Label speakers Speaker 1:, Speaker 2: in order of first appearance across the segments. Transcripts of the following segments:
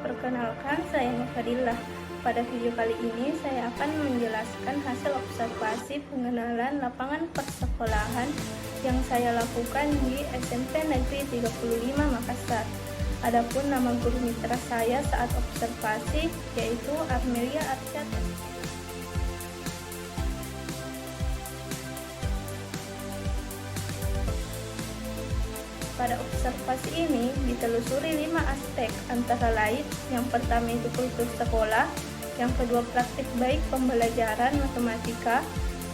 Speaker 1: Perkenalkan, saya Nufadillah. Pada video kali ini saya akan menjelaskan hasil observasi pengenalan lapangan persekolahan yang saya lakukan di SMP Negeri 35 Makassar. Adapun nama guru mitra saya saat observasi yaitu Armelia Arsyad. Pada observasi ini ditelusuri 5 aspek, antara lain yang pertama itu kultur sekolah, yang kedua praktik baik pembelajaran matematika,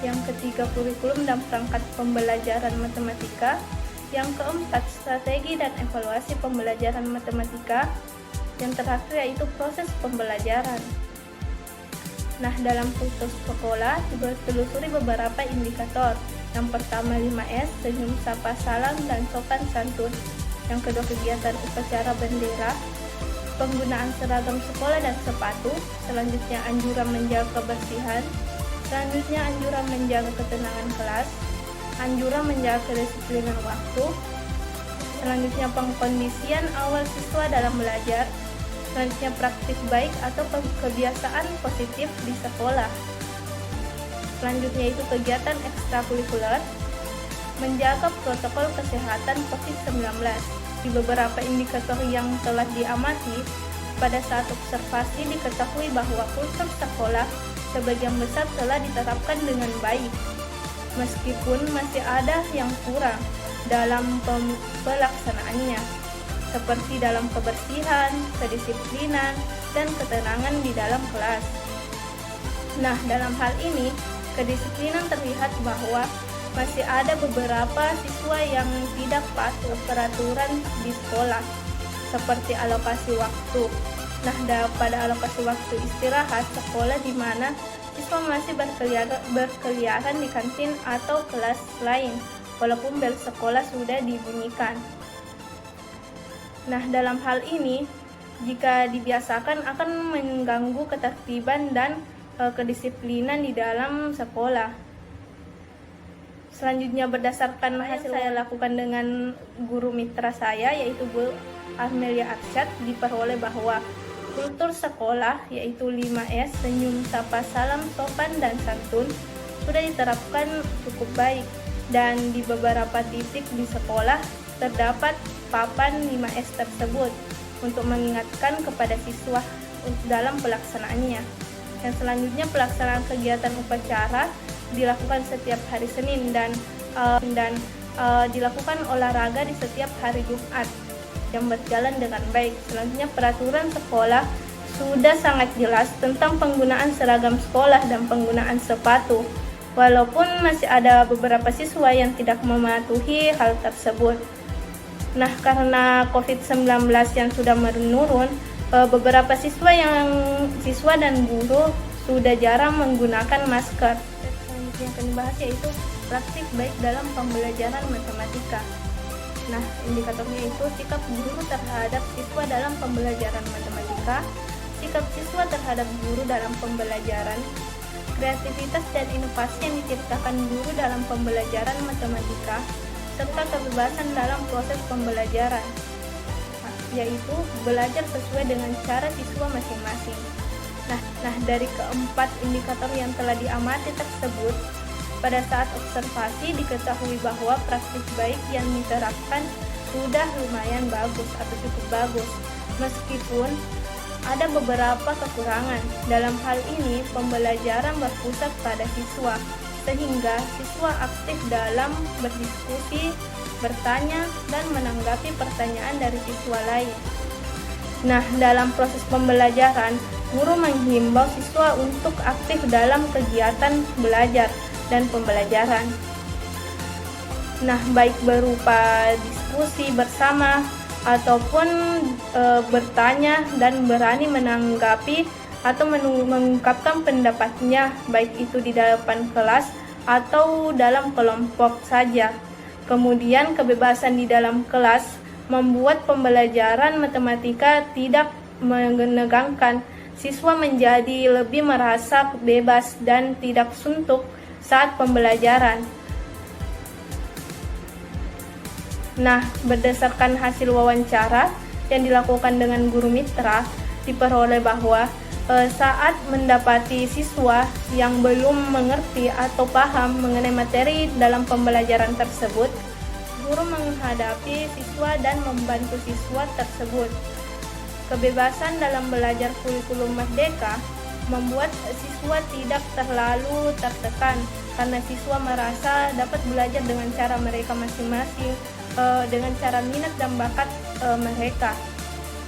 Speaker 1: yang ketiga kurikulum dan perangkat pembelajaran matematika, yang keempat strategi dan evaluasi pembelajaran matematika, yang terakhir yaitu proses pembelajaran. Nah, dalam kultur sekolah ditelusuri beberapa indikator. Yang pertama 5S, senyum, sapa, salam, dan sopan santun. Yang kedua kegiatan upacara bendera, penggunaan seragam sekolah dan sepatu. Selanjutnya anjuran menjaga kebersihan. Selanjutnya anjuran menjaga ketenangan kelas. Anjuran menjaga kedisiplinan waktu. Selanjutnya pengkondisian awal siswa dalam belajar. Selanjutnya praktik baik atau kebiasaan positif di sekolah. Selanjutnya itu kegiatan ekstrakurikuler, menjaga protokol kesehatan COVID-19. Di beberapa indikator yang telah diamati, pada saat observasi diketahui bahwa kultur sekolah sebagian besar telah diterapkan dengan baik, meskipun masih ada yang kurang dalam pelaksanaannya, seperti dalam kebersihan, kedisiplinan, dan ketenangan di dalam kelas. Nah, dalam hal ini, kedisiplinan terlihat bahwa masih ada beberapa siswa yang tidak patuh peraturan di sekolah, seperti alokasi waktu. Nah, pada alokasi waktu istirahat sekolah di mana siswa masih berkeliaran di kantin atau kelas lain, walaupun bel sekolah sudah dibunyikan. Nah, dalam hal ini, jika dibiasakan akan mengganggu ketertiban dan kedisiplinan di dalam sekolah. Selanjutnya berdasarkan hasil saya lakukan dengan guru mitra saya yaitu Bu Armelia Arsyad, diperoleh bahwa kultur sekolah yaitu 5S, senyum, sapa, salam, sopan, dan santun sudah diterapkan cukup baik, dan di beberapa titik di sekolah terdapat papan 5S tersebut untuk mengingatkan kepada siswa dalam pelaksanaannya. Yang selanjutnya pelaksanaan kegiatan upacara dilakukan setiap hari Senin dan dilakukan olahraga di setiap hari Jumat yang berjalan dengan baik. Selanjutnya peraturan sekolah sudah sangat jelas tentang penggunaan seragam sekolah dan penggunaan sepatu, walaupun masih ada beberapa siswa yang tidak mematuhi hal tersebut. Nah, karena COVID-19 yang sudah menurun, beberapa siswa dan guru sudah jarang menggunakan masker. Selanjutnya yang akan dibahas yaitu praktik baik dalam pembelajaran matematika. Nah, indikatornya itu sikap guru terhadap siswa dalam pembelajaran matematika, sikap siswa terhadap guru dalam pembelajaran, kreativitas dan inovasi yang diciptakan guru dalam pembelajaran matematika, serta kebebasan dalam proses pembelajaran, yaitu belajar sesuai dengan cara siswa masing-masing. Nah, dari keempat indikator yang telah diamati tersebut, pada saat observasi diketahui bahwa praktik baik yang diterapkan sudah lumayan bagus atau cukup bagus, meskipun ada beberapa kekurangan. Dalam hal ini, pembelajaran berpusat pada siswa, sehingga siswa aktif dalam berdiskusi, bertanya, dan menanggapi pertanyaan dari siswa lain. Nah, dalam proses pembelajaran, guru menghimbau siswa untuk aktif dalam kegiatan belajar dan pembelajaran. Nah, baik berupa diskusi bersama ataupun bertanya dan berani menanggapi atau mengungkapkan pendapatnya, baik itu di depan kelas atau dalam kelompok saja. Kemudian kebebasan di dalam kelas membuat pembelajaran matematika tidak menegangkan. Siswa menjadi lebih merasa bebas dan tidak suntuk saat pembelajaran. Nah, berdasarkan hasil wawancara yang dilakukan dengan guru mitra, diperoleh bahwa saat mendapati siswa yang belum mengerti atau paham mengenai materi dalam pembelajaran tersebut, guru menghadapi siswa dan membantu siswa tersebut. Kebebasan dalam belajar kurikulum Merdeka membuat siswa tidak terlalu tertekan karena siswa merasa dapat belajar dengan cara mereka masing-masing, dengan cara minat dan bakat mereka.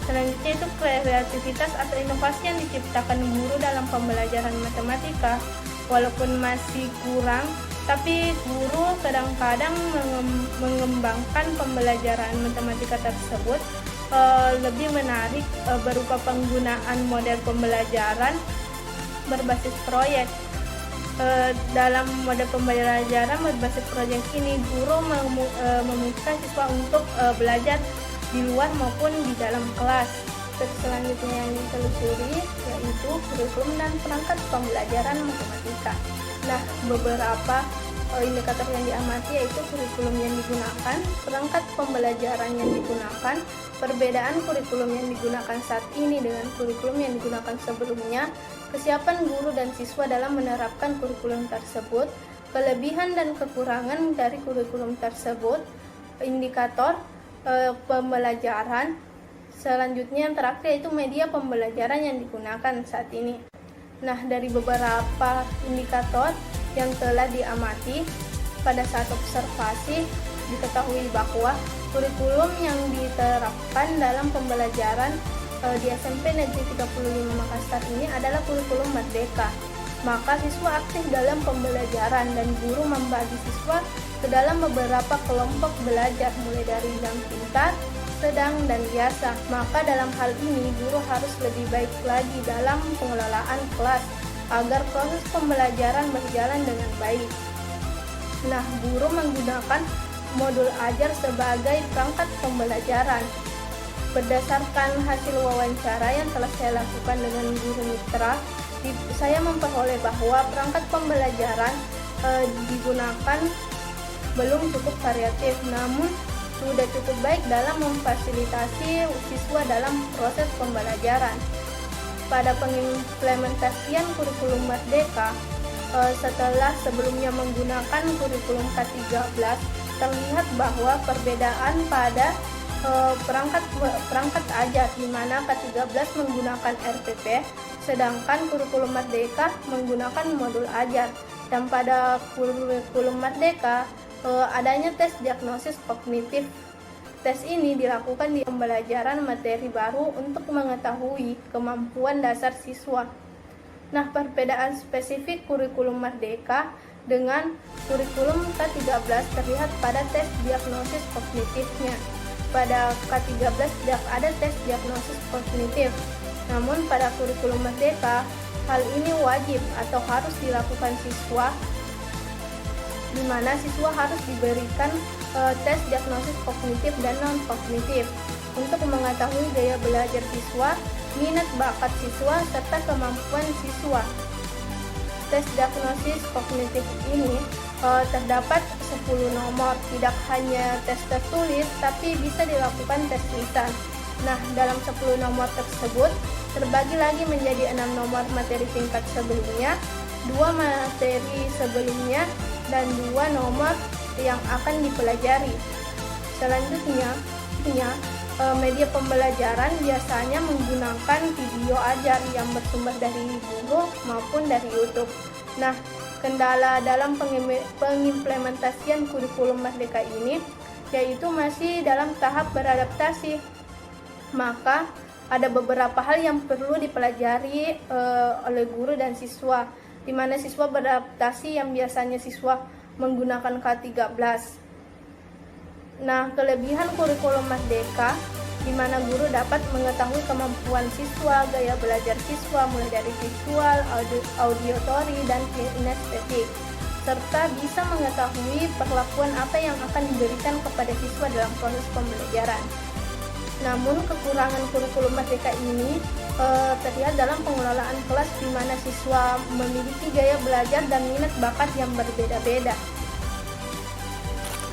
Speaker 1: Selanjutnya itu kreativitas atau inovasi yang diciptakan guru dalam pembelajaran matematika. Walaupun masih kurang, tapi guru kadang-kadang mengembangkan pembelajaran matematika tersebut lebih menarik berupa penggunaan model pembelajaran berbasis proyek. Dalam model pembelajaran berbasis proyek ini, guru memungkinkan siswa untuk belajar di luar maupun di dalam kelas. Selanjutnya yang ditelusuri yaitu kurikulum dan perangkat pembelajaran matematika. Nah, beberapa indikator yang diamati yaitu kurikulum yang digunakan, perangkat pembelajaran yang digunakan, perbedaan kurikulum yang digunakan saat ini dengan kurikulum yang digunakan sebelumnya, kesiapan guru dan siswa dalam menerapkan kurikulum tersebut, kelebihan dan kekurangan dari kurikulum tersebut, indikator pembelajaran. Selanjutnya yang terakhir yaitu media pembelajaran yang digunakan saat ini. Nah, dari beberapa indikator yang telah diamati pada saat observasi, diketahui bahwa kurikulum yang diterapkan dalam pembelajaran di SMP Negeri 35 Makassar ini adalah kurikulum Merdeka. Maka siswa aktif dalam pembelajaran dan guru membagi siswa ke dalam beberapa kelompok belajar mulai dari yang pintar, sedang, dan biasa. Maka dalam hal ini guru harus lebih baik lagi dalam pengelolaan kelas agar proses pembelajaran berjalan dengan baik. Nah, guru menggunakan modul ajar sebagai perangkat pembelajaran. Berdasarkan hasil wawancara yang telah saya lakukan dengan guru mitra, saya memperoleh bahwa perangkat pembelajaran digunakan belum cukup variatif, namun sudah cukup baik dalam memfasilitasi siswa dalam proses pembelajaran. Pada pengimplementasian kurikulum Merdeka, setelah sebelumnya menggunakan kurikulum K13, terlihat bahwa perbedaan pada perangkat ajar, di mana K13 menggunakan RPP, sedangkan kurikulum Merdeka menggunakan modul ajar. Dan pada kurikulum Merdeka adanya tes diagnosis kognitif. Tes ini dilakukan di pembelajaran materi baru untuk mengetahui kemampuan dasar siswa. Nah, perbedaan spesifik kurikulum Merdeka dengan kurikulum K13 terlihat pada tes diagnosis kognitifnya. Pada K13 tidak ada tes diagnosis kognitif, namun pada kurikulum Merdeka hal ini wajib atau harus dilakukan siswa, di mana siswa harus diberikan tes diagnosis kognitif dan non-kognitif untuk mengetahui gaya belajar siswa, minat bakat siswa, serta kemampuan siswa. Tes diagnosis kognitif ini terdapat 10 nomor, tidak hanya tes tertulis, tapi bisa dilakukan tes lisan. Nah, dalam 10 nomor tersebut terbagi lagi menjadi 6 nomor materi tingkat sebelumnya, 2 materi sebelumnya, dan 2 nomor yang akan dipelajari. Selanjutnya, media pembelajaran biasanya menggunakan video ajar yang bersumber dari guru maupun dari YouTube. Nah, kendala dalam pengimplementasian kurikulum Merdeka ini yaitu masih dalam tahap beradaptasi. Maka ada beberapa hal yang perlu dipelajari oleh guru dan siswa, di mana siswa beradaptasi yang biasanya siswa menggunakan K13. Nah, kelebihan kurikulum Merdeka di mana guru dapat mengetahui kemampuan siswa, gaya belajar siswa mulai dari visual, auditory, dan kinestetik, serta bisa mengetahui perlakuan apa yang akan diberikan kepada siswa dalam proses pembelajaran. Namun kekurangan kurikulum Merdeka ini terlihat dalam pengelolaan kelas, di mana siswa memiliki gaya belajar dan minat bakat yang berbeda-beda.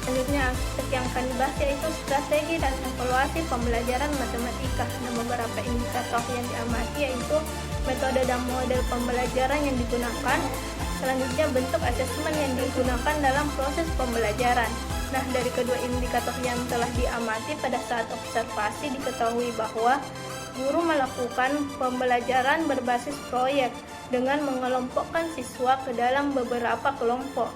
Speaker 1: Selanjutnya aspek yang akan dibahas yaitu strategi dan evaluasi pembelajaran matematika. Nah, beberapa indikator yang diamati yaitu metode dan model pembelajaran yang digunakan. Selanjutnya bentuk asesmen yang digunakan dalam proses pembelajaran. Nah, dari kedua indikator yang telah diamati pada saat observasi diketahui bahwa guru melakukan pembelajaran berbasis proyek dengan mengelompokkan siswa ke dalam beberapa kelompok.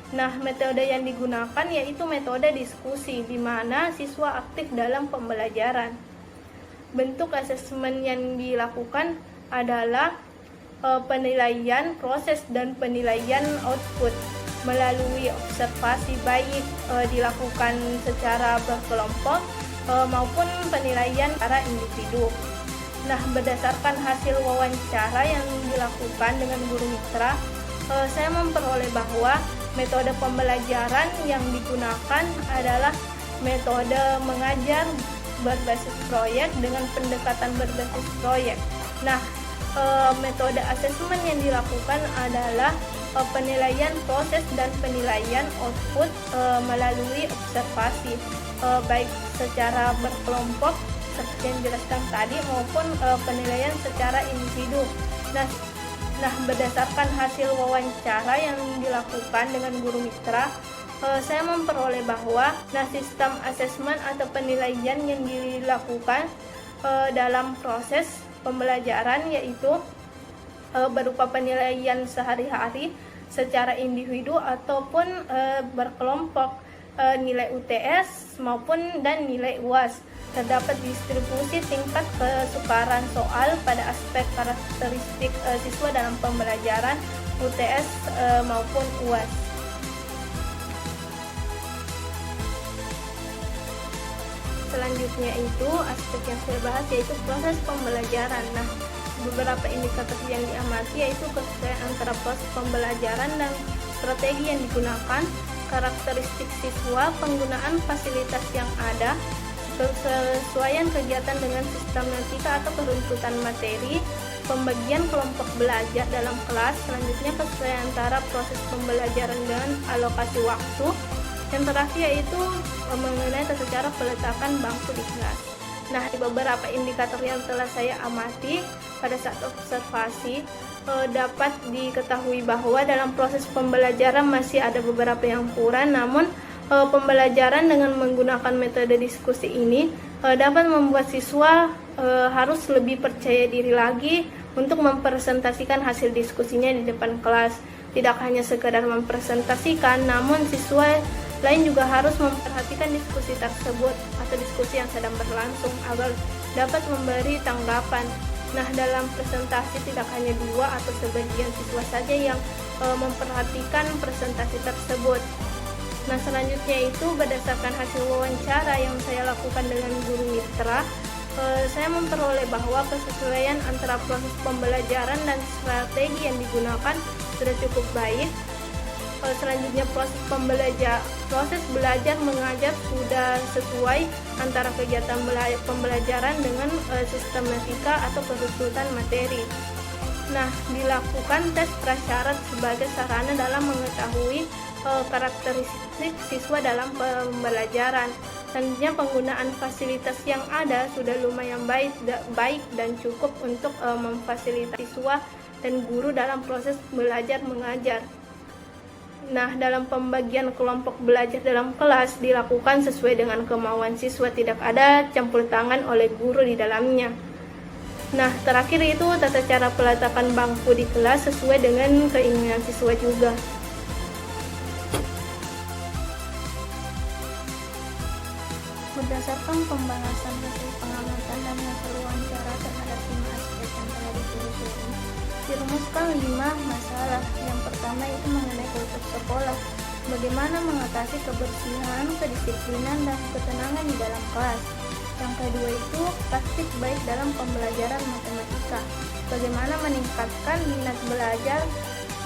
Speaker 1: Nah, metode yang digunakan yaitu metode diskusi, di mana siswa aktif dalam pembelajaran. Bentuk asesmen yang dilakukan adalah penilaian proses dan penilaian output melalui observasi, baik dilakukan secara berkelompok maupun penilaian secara individu. Nah, berdasarkan hasil wawancara yang dilakukan dengan guru mitra, saya memperoleh bahwa metode pembelajaran yang digunakan adalah metode mengajar berbasis proyek dengan pendekatan berbasis proyek. Nah, metode asesmen yang dilakukan adalah penilaian proses dan penilaian output melalui observasi, baik secara berkelompok seperti yang dijelaskan tadi maupun penilaian secara individu. Nah, berdasarkan hasil wawancara yang dilakukan dengan guru mitra, saya memperoleh bahwa sistem asesmen atau penilaian yang dilakukan dalam proses pembelajaran yaitu berupa penilaian sehari-hari secara individu ataupun berkelompok, nilai UTS maupun dan nilai UAS. Terdapat distribusi tingkat kesukaran soal pada aspek karakteristik siswa dalam pembelajaran UTS maupun UAS. Selanjutnya itu aspek yang saya bahas yaitu proses pembelajaran. Nah, beberapa indikator yang diamati yaitu kesesuaian antara proses pembelajaran dan strategi yang digunakan, karakteristik siswa, penggunaan fasilitas yang ada, kesesuaian kegiatan dengan sistematika atau keruntutan materi, pembagian kelompok belajar dalam kelas. Selanjutnya kesesuaian antara proses pembelajaran dengan alokasi waktu. Yang terakhir yaitu mengenai tata cara peletakan bangku di kelas. Nah, di beberapa indikator yang telah saya amati pada saat observasi dapat diketahui bahwa dalam proses pembelajaran masih ada beberapa yang kurang, namun pembelajaran dengan menggunakan metode diskusi ini dapat membuat siswa harus lebih percaya diri lagi untuk mempresentasikan hasil diskusinya di depan kelas. Tidak hanya sekedar mempresentasikan, namun siswa lain juga harus memperhatikan diskusi tersebut atau diskusi yang sedang berlangsung agar dapat memberi tanggapan. Nah, dalam presentasi tidak hanya dua atau sebagian siswa saja yang memperhatikan presentasi tersebut. Nah, selanjutnya itu berdasarkan hasil wawancara yang saya lakukan dengan guru mitra, saya memperoleh bahwa kesesuaian antara proses pembelajaran dan strategi yang digunakan sudah cukup baik. Selanjutnya proses belajar mengajar sudah sesuai antara kegiatan pembelajaran dengan sistematika atau keruntutan materi. Nah, dilakukan tes prasyarat sebagai sarana dalam mengetahui karakteristik siswa dalam pembelajaran. Selanjutnya penggunaan fasilitas yang ada sudah lumayan baik dan cukup untuk memfasilitasi siswa dan guru dalam proses belajar mengajar. Nah, dalam pembagian kelompok belajar dalam kelas dilakukan sesuai dengan kemauan siswa, tidak ada campur tangan oleh guru di dalamnya. Nah, terakhir itu tata cara peletakan bangku di kelas sesuai dengan keinginan siswa juga. Berdasarkan pembahasan hasil pengamatan dan hasil wawancara terhadap 5 aspek yang telah ditelusuri, dirumuskan 5 masalah. Yang pertama itu mengenai kultur sekolah, bagaimana mengatasi kebersihan, kedisiplinan, dan ketenangan di dalam kelas. Yang kedua itu praktik baik dalam pembelajaran matematika, bagaimana meningkatkan minat belajar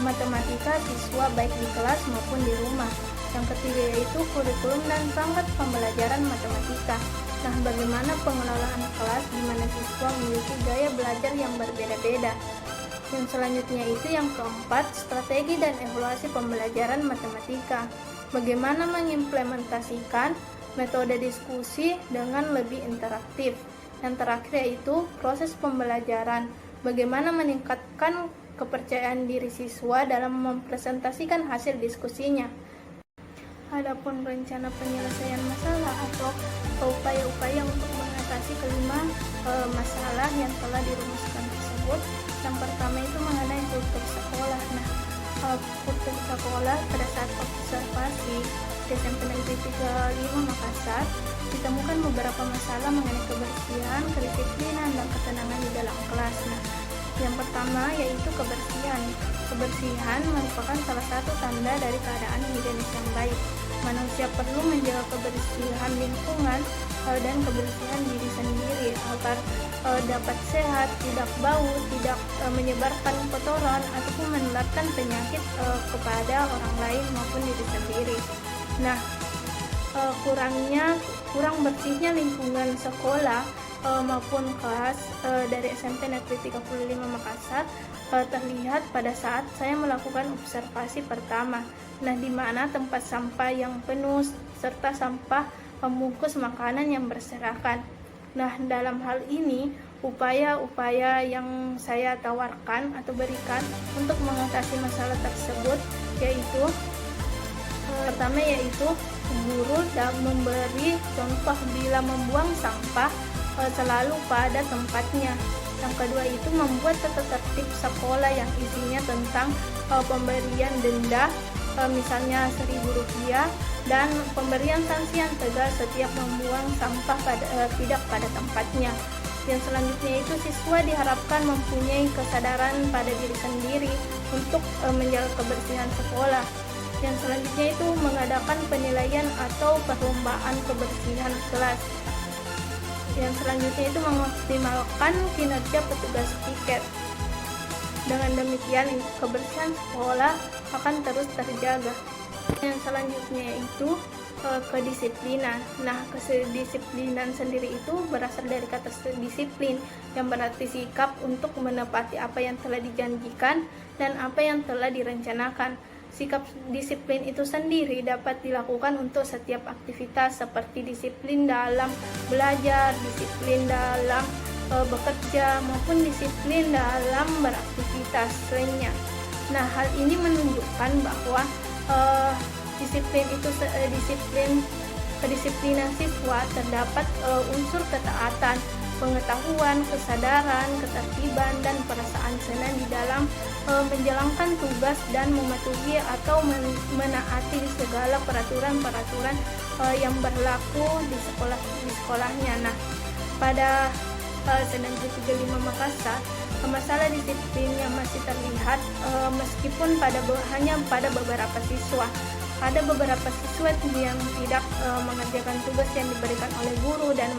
Speaker 1: matematika siswa baik di kelas maupun di rumah. Yang ketiga yaitu kurikulum dan perangkat pembelajaran matematika. Nah, bagaimana pengelolaan kelas di mana siswa memiliki gaya belajar yang berbeda-beda. Yang selanjutnya itu yang keempat, strategi dan evaluasi pembelajaran matematika. Bagaimana mengimplementasikan metode diskusi dengan lebih interaktif. Yang terakhir yaitu proses pembelajaran. Bagaimana meningkatkan kepercayaan diri siswa dalam mempresentasikan hasil diskusinya. Adapun rencana penyelesaian masalah atau upaya-upaya untuk mengatasi kelima masalah yang telah dirumuskan tersebut. Yang pertama itu mengenai kultur sekolah. Nah, kultur sekolah pada saat observasi di SMP Negeri 35 Makassar ditemukan beberapa masalah mengenai kebersihan, kedisiplinan, dan ketenangan di dalam kelas. Nah, yang pertama yaitu kebersihan. Kebersihan merupakan salah satu tanda dari keadaan higienis yang baik. Manusia perlu menjaga kebersihan lingkungan dan kebersihan diri sendiri agar dapat sehat, tidak bau, tidak menyebarkan kotoran ataupun menularkan penyakit kepada orang lain maupun diri sendiri. Nah, kurang bersihnya lingkungan sekolah maupun kelas dari SMP Negeri 35 Makassar terlihat pada saat saya melakukan observasi pertama. Nah, di mana tempat sampah yang penuh serta sampah pembungkus makanan yang berserakan. Nah, dalam hal ini upaya-upaya yang saya tawarkan atau berikan untuk mengatasi masalah tersebut yaitu pertama yaitu guru dan memberi contoh bila membuang sampah selalu pada tempatnya. Yang kedua itu membuat tata tertib sekolah yang isinya tentang pemberian denda misalnya Rp1.000 dan pemberian sanksi yang tegas setiap membuang sampah tidak pada tempatnya. Yang selanjutnya itu siswa diharapkan mempunyai kesadaran pada diri sendiri untuk menjaga kebersihan sekolah. Yang selanjutnya itu mengadakan penilaian atau perlombaan kebersihan kelas. Yang selanjutnya itu mengoptimalkan kinerja petugas piket. Dengan demikian kebersihan sekolah akan terus terjaga. Yang selanjutnya itu kedisiplinan. Nah, kedisiplinan sendiri itu berasal dari kata disiplin yang berarti sikap untuk menepati apa yang telah dijanjikan dan apa yang telah direncanakan. Sikap disiplin itu sendiri dapat dilakukan untuk setiap aktivitas seperti disiplin dalam belajar, disiplin dalam bekerja, maupun disiplin dalam beraktivitas lainnya. Nah, hal ini menunjukkan bahwa kedisiplinan siswa terdapat unsur ketaatan, pengetahuan, kesadaran, ketertiban, dan perasaan senang di dalam menjalankan tugas dan mematuhi atau menaati segala peraturan-peraturan yang berlaku di sekolahnya. Nah, pada Negeri 35 Makassar, masalah disiplin yang masih terlihat meskipun hanya pada beberapa siswa. Ada beberapa siswa yang tidak mengerjakan tugas yang diberikan oleh guru dan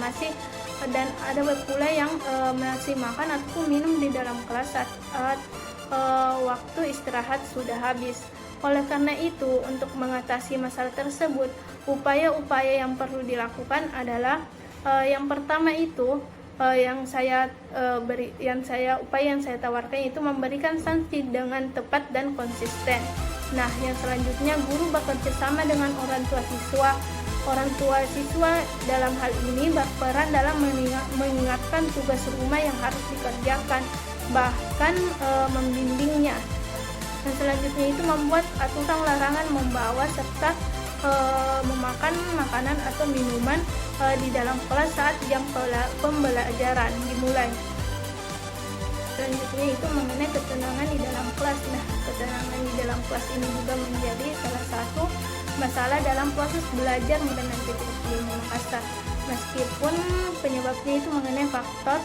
Speaker 1: ada pula yang masih makan ataupun minum di dalam kelas saat waktu istirahat sudah habis. Oleh karena itu, untuk mengatasi masalah tersebut, upaya-upaya yang perlu dilakukan adalah yang pertama itu yang saya tawarkan itu memberikan sanksi dengan tepat dan konsisten. Nah, yang selanjutnya guru bekerja sama dengan orang tua siswa. Orang tua siswa dalam hal ini berperan dalam mengingatkan tugas rumah yang harus dikerjakan, bahkan membimbingnya. Dan selanjutnya itu membuat aturan larangan membawa serta memakan makanan atau minuman di dalam kelas saat jam pembelajaran dimulai. Selanjutnya itu mengenai ketenangan di dalam kelas. Nah, ketenangan di dalam kelas ini juga menjadi salah satu masalah dalam proses belajar mengenai ilmu Makassar. Meskipun penyebabnya itu mengenai faktor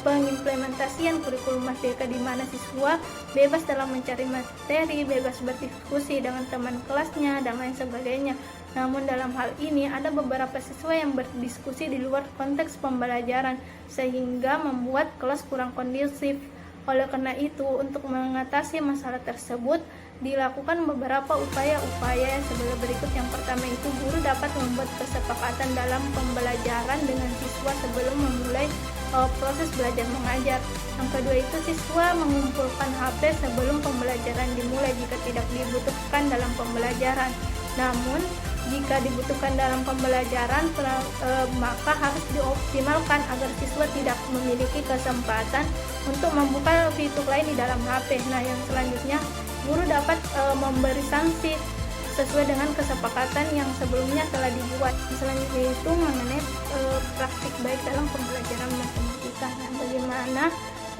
Speaker 1: pengimplementasian kurikulum Merdeka di mana siswa bebas dalam mencari materi, bebas berdiskusi dengan teman kelasnya, dan lain sebagainya. Namun dalam hal ini ada beberapa siswa yang berdiskusi di luar konteks pembelajaran sehingga membuat kelas kurang kondusif. Oleh karena itu, untuk mengatasi masalah tersebut dilakukan beberapa upaya-upaya yang sebagai berikut. Yang pertama itu guru dapat membuat kesepakatan dalam pembelajaran dengan siswa sebelum memulai proses belajar mengajar. Yang kedua itu siswa mengumpulkan HP sebelum pembelajaran dimulai jika tidak dibutuhkan dalam pembelajaran. Namun, jika dibutuhkan dalam pembelajaran, maka harus dioptimalkan agar siswa tidak memiliki kesempatan untuk membuka fitur lain di dalam HP. Nah, yang selanjutnya, guru dapat memberi sanksi sesuai dengan kesepakatan yang sebelumnya telah dibuat. Selanjutnya itu mengenai praktik baik dalam pembelajaran matematika. Nah, bagaimana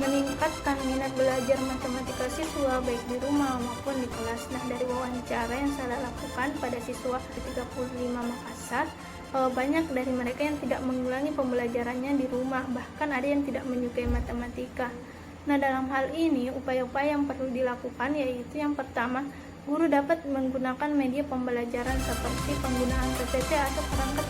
Speaker 1: meningkatkan minat belajar matematika siswa baik di rumah maupun di kelas. Nah, dari wawancara yang saya lakukan pada siswa 35 Makassar, banyak dari mereka yang tidak mengulangi pembelajarannya di rumah, bahkan ada yang tidak menyukai matematika. Nah, dalam hal ini upaya-upaya yang perlu dilakukan yaitu yang pertama, guru dapat menggunakan media pembelajaran seperti penggunaan PPT atau perangkat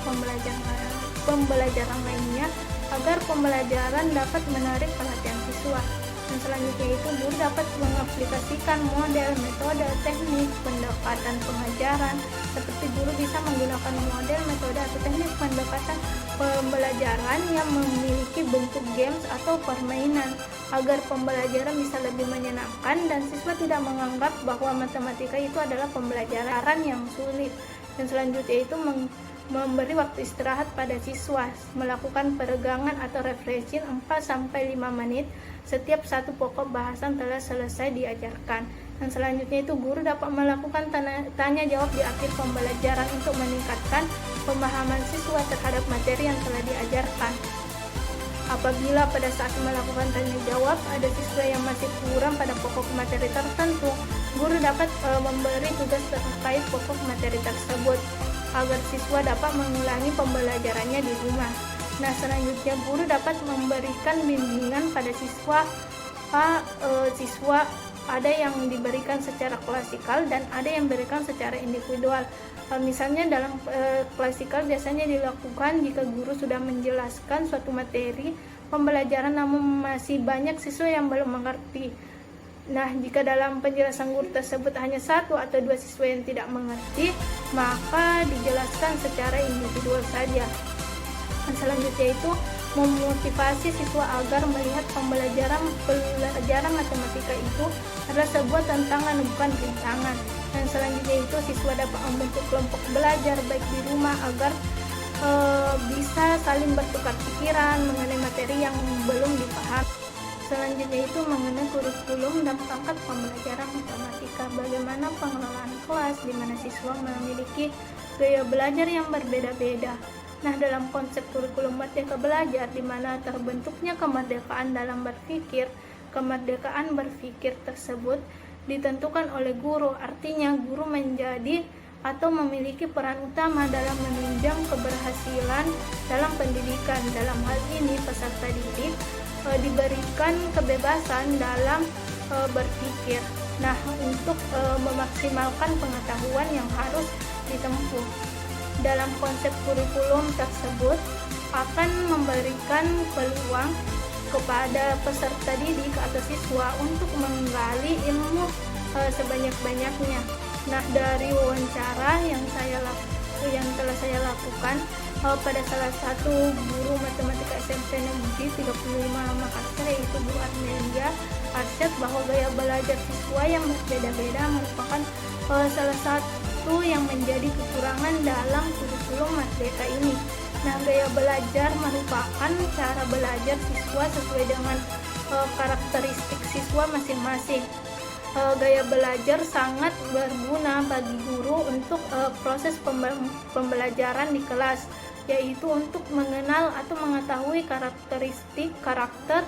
Speaker 1: pembelajaran lainnya agar pembelajaran dapat menarik perhatian siswa. Dan selanjutnya itu guru dapat mengaplikasikan model, metode, teknik, pendekatan pengajaran. Seperti guru bisa menggunakan model, metode, atau teknik pendekatan pembelajaran yang memiliki bentuk games atau permainan agar pembelajaran bisa lebih menyenangkan dan siswa tidak menganggap bahwa matematika itu adalah pembelajaran yang sulit. Dan selanjutnya itu memberi waktu istirahat pada siswa, melakukan peregangan atau refreshing 4-5 menit setiap satu pokok bahasan telah selesai diajarkan. Dan selanjutnya itu guru dapat melakukan tanya jawab di akhir pembelajaran untuk meningkatkan pemahaman siswa terhadap materi yang telah diajarkan. Apabila pada saat melakukan tanya jawab ada siswa yang masih kurang pada pokok materi tertentu, guru dapat memberi tugas terkait pokok materi tersebut agar siswa dapat mengulangi pembelajarannya di rumah. Nah, selanjutnya guru dapat memberikan bimbingan pada siswa. Siswa ada yang diberikan secara klasikal dan ada yang diberikan secara individual. Misalnya dalam klasikal biasanya dilakukan jika guru sudah menjelaskan suatu materi pembelajaran namun masih banyak siswa yang belum mengerti. Nah, jika dalam penjelasan guru tersebut hanya 1 atau 2 siswa yang tidak mengerti, maka dijelaskan secara individual saja. Dan selanjutnya itu memotivasi siswa agar melihat pembelajaran matematika itu adalah sebuah tantangan bukan rintangan. Dan selanjutnya itu siswa dapat membentuk kelompok belajar baik di rumah agar bisa saling bertukar pikiran mengenai materi yang belum dipahami. Selanjutnya itu mengenai kurikulum dan perangkat pembelajaran matematika. Bagaimana pengelolaan kelas di mana siswa memiliki gaya belajar yang berbeda-beda. Nah, dalam konsep kurikulum Merdeka Belajar di mana terbentuknya kemerdekaan dalam berpikir, kemerdekaan berpikir tersebut ditentukan oleh guru. Artinya guru menjadi atau memiliki peran utama dalam menunjang keberhasilan dalam pendidikan. Dalam hal ini peserta didik diberikan kebebasan dalam berpikir. Nah, untuk memaksimalkan pengetahuan yang harus ditempuh. Dalam konsep kurikulum tersebut akan memberikan peluang kepada peserta didik atau siswa untuk menggali ilmu sebanyak-banyaknya. Nah, dari wawancara yang telah saya lakukan pada salah satu guru matematika SMP Negeri 35 Makassar, yaitu Bu Armelia Arsyad, bahwa gaya belajar siswa yang berbeda-beda merupakan salah satu yang menjadi kekurangan dalam kurikulum Merdeka ini. Nah, gaya belajar merupakan cara belajar siswa sesuai dengan karakteristik siswa masing-masing. Gaya belajar sangat berguna bagi guru untuk proses pembelajaran di kelas, yaitu untuk mengenal atau mengetahui karakter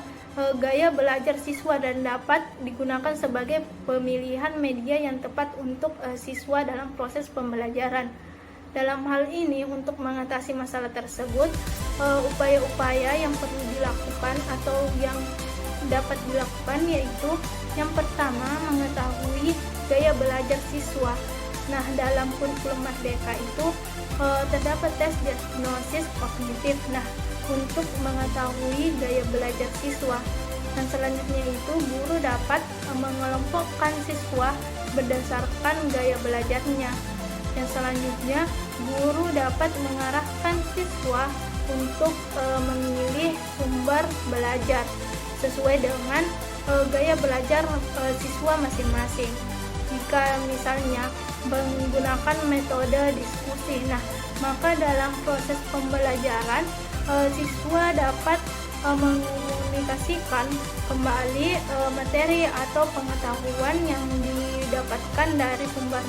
Speaker 1: gaya belajar siswa dan dapat digunakan sebagai pemilihan media yang tepat untuk siswa dalam proses pembelajaran. Dalam hal ini, untuk mengatasi masalah tersebut, upaya-upaya yang perlu dilakukan atau yang dapat dilakukan yaitu yang pertama, mengetahui gaya belajar siswa. Nah, dalam kurikulum Merdeka itu terdapat tes diagnosis kognitif. Nah, untuk mengetahui gaya belajar siswa. Dan selanjutnya itu guru dapat mengelompokkan siswa berdasarkan gaya belajarnya. Dan selanjutnya guru dapat mengarahkan siswa untuk memilih sumber belajar sesuai dengan gaya belajar siswa masing-masing. Jika misalnya menggunakan metode diskusi. Nah, maka dalam proses pembelajaran siswa dapat mengkomunikasikan kembali materi atau pengetahuan yang didapatkan dari sumber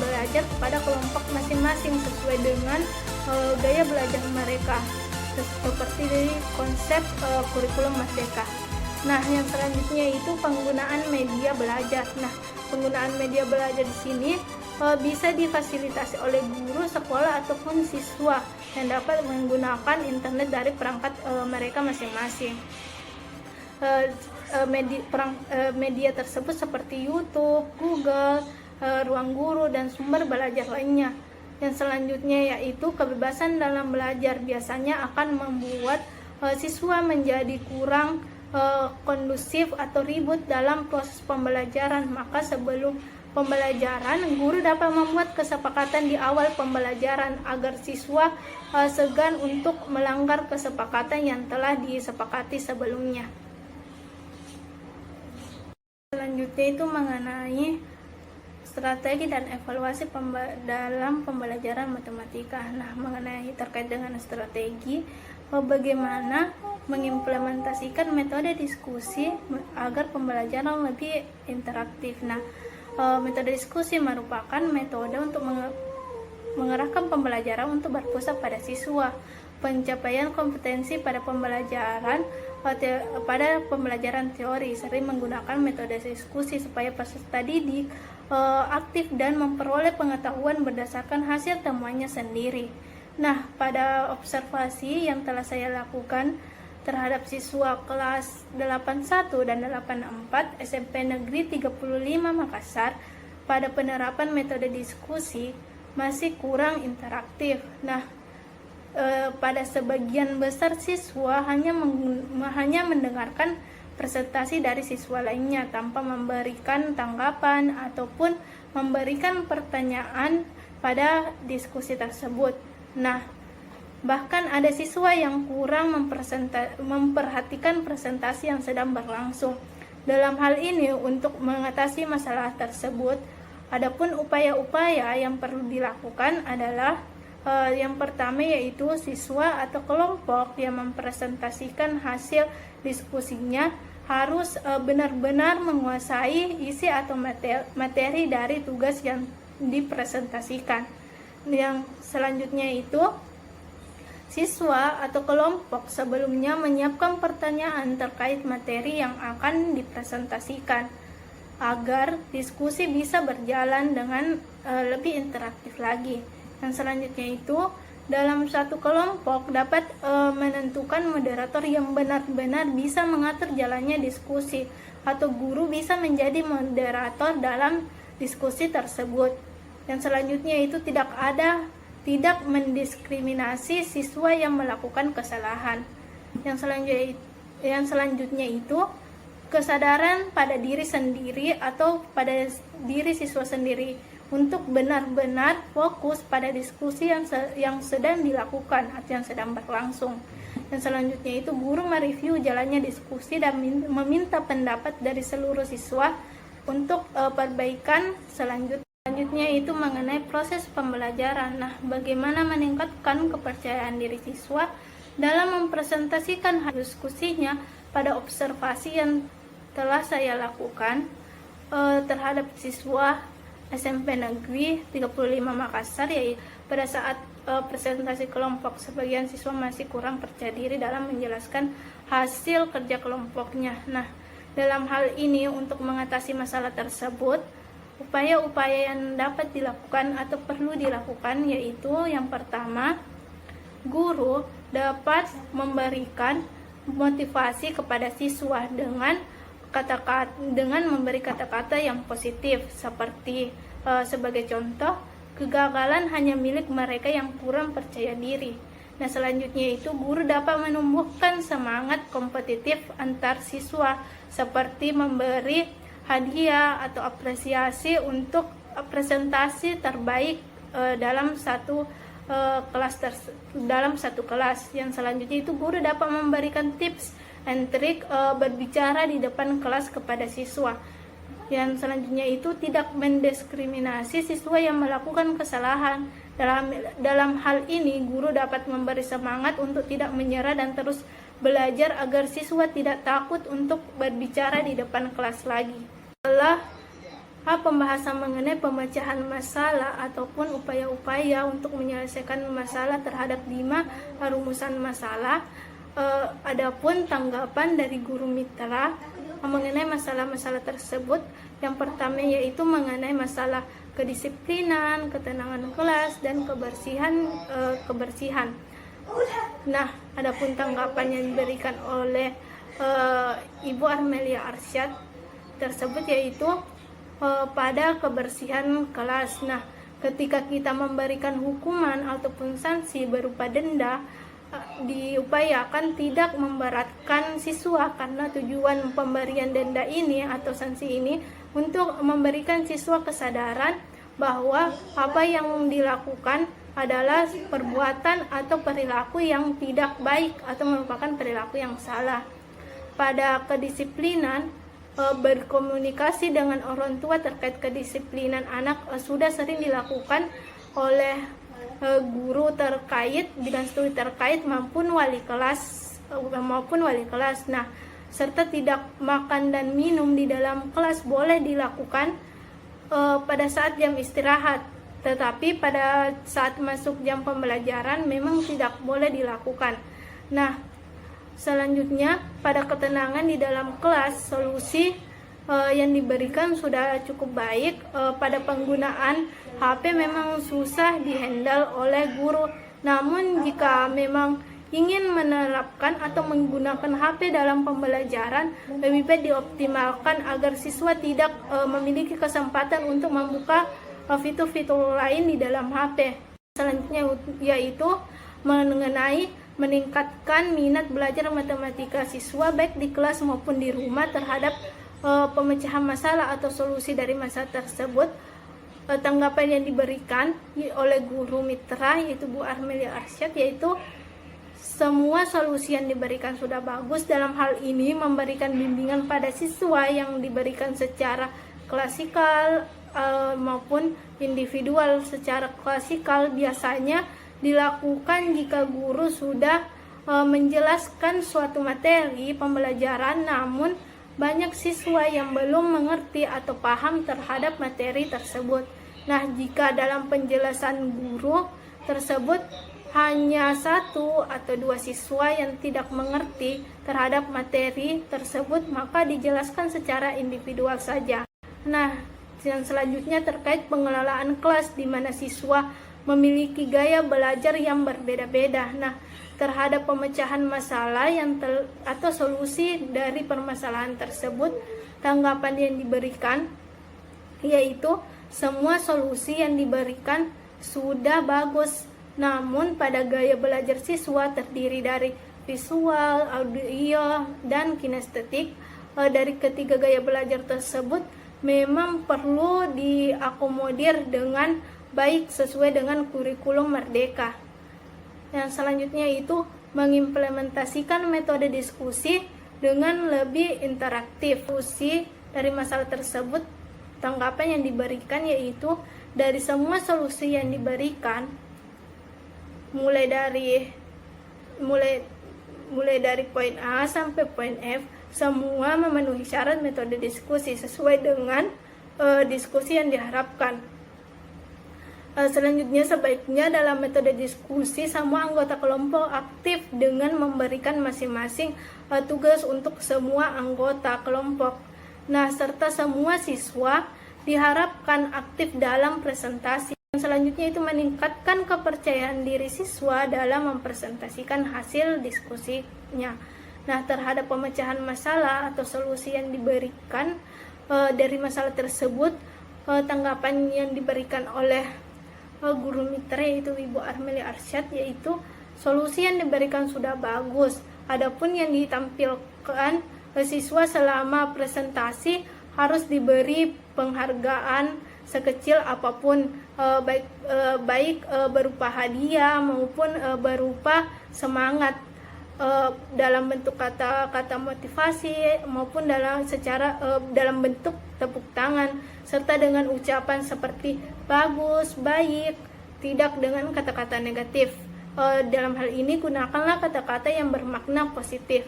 Speaker 1: belajar kepada kelompok masing-masing sesuai dengan gaya belajar mereka, seperti dari konsep kurikulum Merdeka. Nah, yang selanjutnya itu penggunaan media belajar. Nah, penggunaan media belajar di sini bisa difasilitasi oleh guru, sekolah, ataupun siswa yang dapat menggunakan internet dari perangkat mereka masing-masing. Media tersebut seperti YouTube, Google, ruang guru, dan sumber belajar lainnya. Yang selanjutnya yaitu kebebasan dalam belajar biasanya akan membuat siswa menjadi kurang kondusif atau ribut dalam proses pembelajaran. Maka sebelum pembelajaran, guru dapat membuat kesepakatan di awal pembelajaran agar siswa segan untuk melanggar kesepakatan yang telah disepakati sebelumnya. Selanjutnya itu mengenai strategi dan evaluasi dalam pembelajaran matematika. Nah, mengenai terkait dengan strategi, bagaimana mengimplementasikan metode diskusi agar pembelajaran lebih interaktif. Nah, metode diskusi merupakan metode untuk mengarahkan pembelajaran untuk berpusat pada siswa. Pencapaian kompetensi pada pembelajaran teori sering menggunakan metode diskusi supaya peserta didik aktif dan memperoleh pengetahuan berdasarkan hasil temuannya sendiri. Nah, pada observasi yang telah saya lakukan terhadap siswa kelas 81 dan 84 SMP Negeri 35 Makassar, pada penerapan metode diskusi masih kurang interaktif. Nah, pada sebagian besar siswa hanya mendengarkan presentasi dari siswa lainnya tanpa memberikan tanggapan ataupun memberikan pertanyaan pada diskusi tersebut. Nah, bahkan ada siswa yang kurang memperhatikan presentasi yang sedang berlangsung. Dalam hal ini, untuk mengatasi masalah tersebut, adapun upaya-upaya yang perlu dilakukan adalah yang pertama yaitu siswa atau kelompok yang mempresentasikan hasil diskusinya harus benar-benar menguasai isi atau materi dari tugas yang dipresentasikan. Yang selanjutnya itu siswa atau kelompok sebelumnya menyiapkan pertanyaan terkait materi yang akan dipresentasikan agar diskusi bisa berjalan dengan lebih interaktif lagi. Yang selanjutnya itu dalam satu kelompok dapat menentukan moderator yang benar-benar bisa mengatur jalannya diskusi, atau guru bisa menjadi moderator dalam diskusi tersebut. Yang selanjutnya itu tidak mendiskriminasi siswa yang melakukan kesalahan. Yang selanjutnya itu kesadaran pada diri sendiri atau pada diri siswa sendiri untuk benar-benar fokus pada diskusi yang sedang dilakukan atau yang sedang berlangsung. Dan selanjutnya itu guru mereview jalannya diskusi dan meminta pendapat dari seluruh siswa untuk perbaikan selanjutnya itu mengenai proses pembelajaran. Nah, bagaimana meningkatkan kepercayaan diri siswa dalam mempresentasikan hasil diskusinya pada observasi yang telah saya lakukan terhadap siswa SMP Negeri 35 Makassar, yaitu pada saat presentasi kelompok sebagian siswa masih kurang percaya diri dalam menjelaskan hasil kerja kelompoknya. Nah, dalam hal ini untuk mengatasi masalah tersebut, upaya-upaya yang dapat dilakukan atau perlu dilakukan yaitu yang pertama, guru dapat memberikan motivasi kepada siswa dengan memberi kata-kata yang positif seperti sebagai contoh, kegagalan hanya milik mereka yang kurang percaya diri. Nah, selanjutnya itu guru dapat menumbuhkan semangat kompetitif antar siswa seperti memberi hadiah atau apresiasi untuk presentasi terbaik dalam satu kelas. Yang selanjutnya itu guru dapat memberikan tips and trik berbicara di depan kelas kepada siswa. Yang selanjutnya itu tidak mendiskriminasi siswa yang melakukan kesalahan. Dalam hal ini, guru dapat memberi semangat untuk tidak menyerah dan terus belajar agar siswa tidak takut untuk berbicara di depan kelas lagi. Setelah pembahasan mengenai pemecahan masalah ataupun upaya-upaya untuk menyelesaikan masalah terhadap 5 rumusan masalah, adapun tanggapan dari guru mitra mengenai masalah-masalah tersebut. Yang pertama yaitu mengenai masalah kedisiplinan, ketenangan kelas, dan kebersihan. Nah, adapun tanggapan yang diberikan oleh Ibu Armelia Arsyad tersebut yaitu pada kebersihan kelas. Nah, ketika kita memberikan hukuman ataupun sanksi berupa denda, diupayakan tidak memberatkan siswa, karena tujuan pemberian denda ini atau sanksi ini untuk memberikan siswa kesadaran bahwa apa yang dilakukan adalah perbuatan atau perilaku yang tidak baik atau merupakan perilaku yang salah. Pada kedisiplinan, berkomunikasi dengan orang tua terkait kedisiplinan anak sudah sering dilakukan oleh guru terkait, bidang studi terkait maupun wali kelas. Nah, serta tidak makan dan minum di dalam kelas boleh dilakukan pada saat jam istirahat, tetapi pada saat masuk jam pembelajaran memang tidak boleh dilakukan. Nah, selanjutnya pada ketenangan di dalam kelas, solusi yang diberikan sudah cukup baik. Pada penggunaan HP memang susah dihandle oleh guru, namun jika memang ingin menerapkan atau menggunakan HP dalam pembelajaran, lebih baik dioptimalkan agar siswa tidak memiliki kesempatan untuk membuka fitur-fitur lain di dalam HP. Selanjutnya yaitu mengenai meningkatkan minat belajar matematika siswa baik di kelas maupun di rumah terhadap pemecahan masalah atau solusi dari masalah tersebut. Tanggapan yang diberikan oleh guru mitra yaitu Bu Armelia Arsyad yaitu semua solusi yang diberikan sudah bagus. Dalam hal ini memberikan bimbingan pada siswa yang diberikan secara klasikal maupun individual. Secara klasikal biasanya dilakukan jika guru sudah menjelaskan suatu materi pembelajaran, namun banyak siswa yang belum mengerti atau paham terhadap materi tersebut. Nah, jika dalam penjelasan guru tersebut hanya 1 atau 2 siswa yang tidak mengerti terhadap materi tersebut, maka dijelaskan secara individual saja. Nah, yang selanjutnya terkait pengelolaan kelas di mana siswa memiliki gaya belajar yang berbeda-beda. Nah, terhadap pemecahan masalah atau solusi dari permasalahan tersebut, tanggapan yang diberikan yaitu semua solusi yang diberikan sudah bagus, namun pada gaya belajar siswa terdiri dari visual, audio, dan kinestetik. Dari ketiga gaya belajar tersebut memang perlu diakomodir dengan baik sesuai dengan kurikulum Merdeka. Yang selanjutnya itu mengimplementasikan metode diskusi dengan lebih interaktif. Diskusi dari masalah tersebut, tanggapan yang diberikan yaitu dari semua solusi yang diberikan, mulai dari poin A sampai poin F, semua memenuhi syarat metode diskusi sesuai dengan diskusi yang diharapkan. Selanjutnya, sebaiknya dalam metode diskusi semua anggota kelompok aktif dengan memberikan masing-masing tugas untuk semua anggota kelompok. Nah, serta semua siswa diharapkan aktif dalam presentasi. Selanjutnya itu meningkatkan kepercayaan diri siswa dalam mempresentasikan hasil diskusinya. Nah, terhadap pemecahan masalah atau solusi yang diberikan dari masalah tersebut, tanggapan yang diberikan oleh guru mitra yaitu Ibu Armelia Arsyad yaitu solusi yang diberikan sudah bagus. Adapun yang ditampilkan siswa selama presentasi harus diberi penghargaan sekecil apapun, baik berupa hadiah maupun berupa semangat. dalam bentuk kata-kata motivasi maupun dalam bentuk tepuk tangan, serta dengan ucapan seperti bagus, baik, tidak dengan kata-kata negatif. Dalam hal ini gunakanlah kata-kata yang bermakna positif.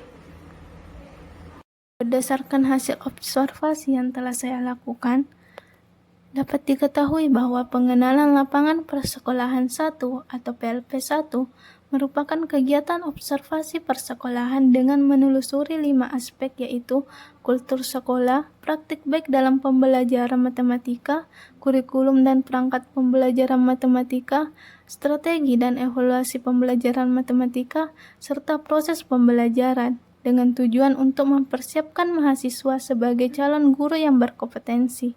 Speaker 1: Berdasarkan hasil observasi yang telah saya lakukan, dapat diketahui bahwa pengenalan lapangan persekolahan 1 atau PLP 1 merupakan kegiatan observasi persekolahan dengan menelusuri 5 aspek, yaitu kultur sekolah, praktik baik dalam pembelajaran matematika, kurikulum dan perangkat pembelajaran matematika, strategi dan evaluasi pembelajaran matematika, serta proses pembelajaran, dengan tujuan untuk mempersiapkan mahasiswa sebagai calon guru yang berkompetensi.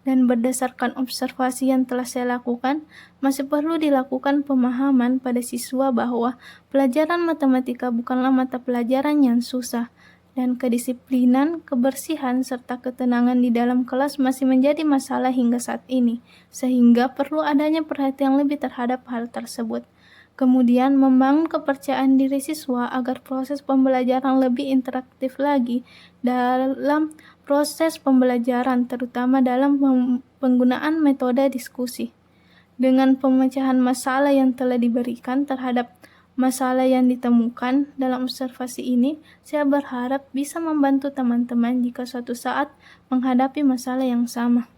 Speaker 1: Dan berdasarkan observasi yang telah saya lakukan, masih perlu dilakukan pemahaman pada siswa bahwa pelajaran matematika bukanlah mata pelajaran yang susah, dan kedisiplinan, kebersihan, serta ketenangan di dalam kelas masih menjadi masalah hingga saat ini, sehingga perlu adanya perhatian lebih terhadap hal tersebut. Kemudian, membangun kepercayaan diri siswa agar proses pembelajaran lebih interaktif lagi dalam proses pembelajaran, terutama dalam penggunaan metode diskusi. Dengan pemecahan masalah yang telah diberikan terhadap masalah yang ditemukan dalam observasi ini, saya berharap bisa membantu teman-teman jika suatu saat menghadapi masalah yang sama.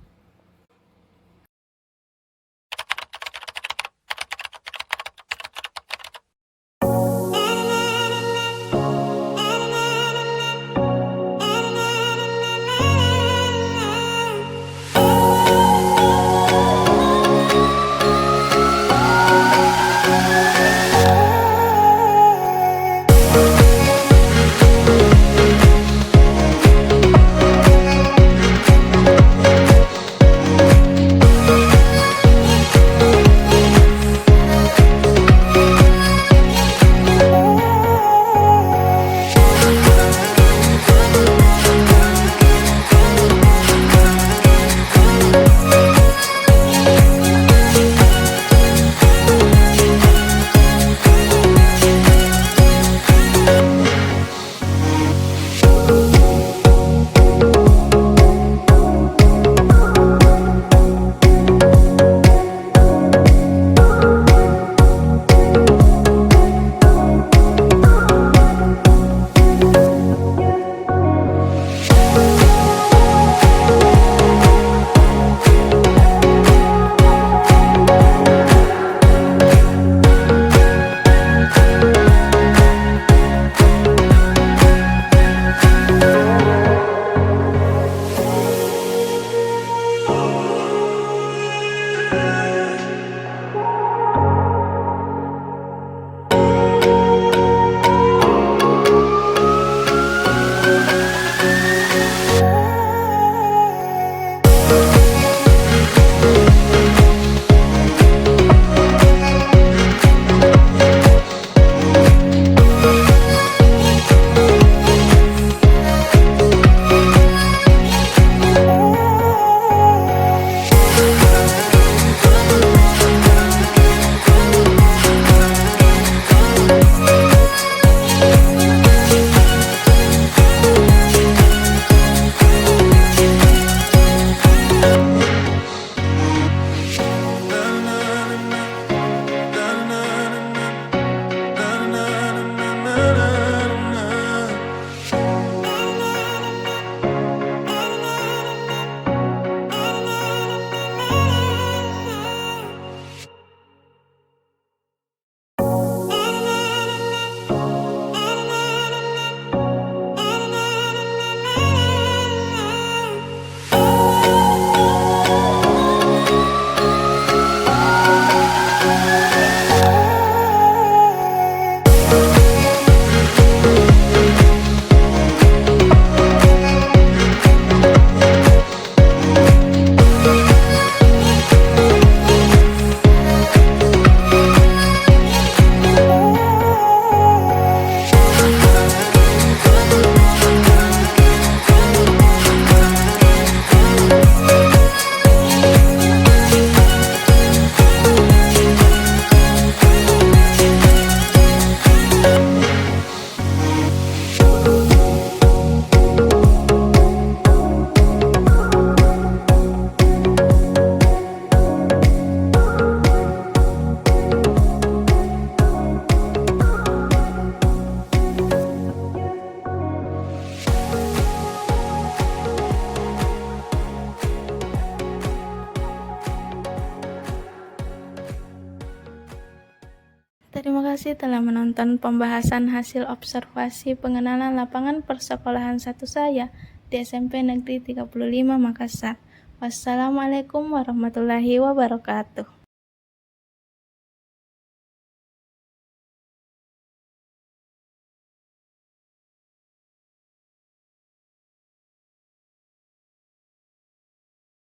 Speaker 1: kasih telah menonton pembahasan hasil observasi pengenalan lapangan persekolahan 1 saya di SMP Negeri 35 Makassar. Wassalamualaikum warahmatullahi wabarakatuh.